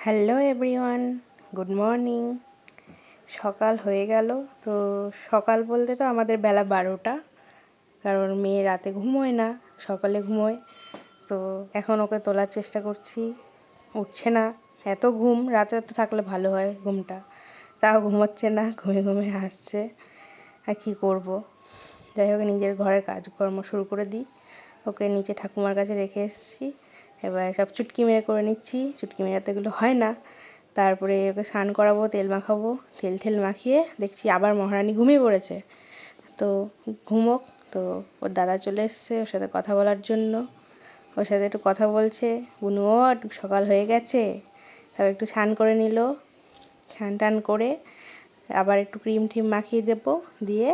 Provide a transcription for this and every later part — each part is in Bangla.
Hello everyone, good morning. সকাল হয়ে গেল। তো সকাল বলতে তো আমাদের বেলা 12টা, কারণ মেয়ে রাতে ঘুমোয় না, সকালে ঘুমোয়। তো এখন ওকে তোলার চেষ্টা করছি, উঠছে না। এত ঘুম, রাতে তো থাকলে ভালো হয় ঘুমটা, তাও ঘুমোচ্ছে না, ঘুমে ঘুমে আসছে। আর কী করব, যাই হোক নিজের ঘরের কাজকর্ম শুরু করে দিই। ওকে নিচে ঠাকুমার কাছে রেখে এসেছি, এবার সব চুটকি মেরে করে নিচ্ছি। চুটকি মেরাতে এগুলো হয় না। তারপরে ওকে স্নান করাবো, তেল মাখাবো। তেল মাখিয়ে দেখছি আবার মহারানী ঘুমিয়ে পড়েছে। তো ঘুমোক। তো ওর দাদা চলে এসছে ওর সাথে কথা বলার জন্য। ওর সাথে একটু কথা বলছে, বুনু ওঠ, সকাল হয়ে গেছে। তারপর একটু স্নান করে নিল। স্নান টান করে আবার একটু ক্রিম ট্রিম মাখিয়ে দেবো, দিয়ে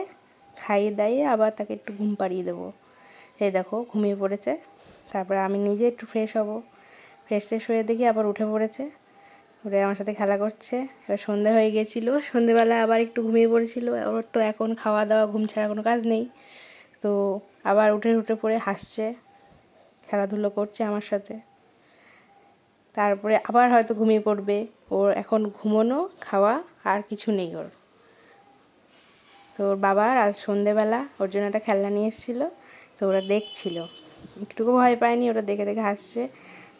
খাইয়ে দাইয়ে আবার তাকে একটু ঘুম পাড়িয়ে দেবো। এই দেখো ঘুমিয়ে পড়েছে। তারপরে আমি নিজে একটু ফ্রেশ হব। ফ্রেশ হয়ে দেখি আবার উঠে পড়েছে, উঠে আমার সাথে খেলা করছে। এবার সন্ধে হয়ে গেছিলো, সন্ধেবেলা আবার একটু ঘুমিয়ে পড়েছিল। ওর তো এখন খাওয়া দাওয়া ঘুম ছাড়া কোনো কাজ নেই। তো আবার উঠে পড়ে হাসছে, খেলাধুলো করছে আমার সাথে। তারপরে আবার হয়তো ঘুমিয়ে পড়বে। ওর এখন ঘুমোনো, খাওয়া আর কিছু নেই ওর। তো ওর বাবা আজ সন্ধেবেলা ওর জন্য একটা খেলনা নিয়ে এসেছিলো। তো ওরা দেখছিল, একটুকু ভয় পায়নি, ওরা দেখে দেখে হাসছে।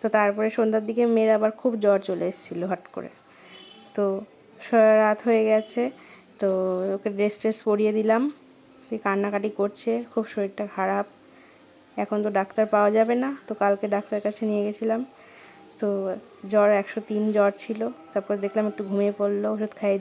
তো তারপরে সন্ধ্যার দিকে মেয়ের আবার খুব জ্বর চলে এসেছিলো হট করে। তো রাত হয়ে গেছে, তো ওকে ড্রেস পরিয়ে দিলাম। কান্নাকাটি করছে, খুব শরীরটা খারাপ। এখন তো ডাক্তার পাওয়া যাবে না, তো কালকে ডাক্তারের কাছে নিয়ে গেছিলাম। তো জ্বর 103 জ্বর ছিল। তারপর দেখলাম একটু ঘুমিয়ে পড়লো, ওষুধ খাইয়ে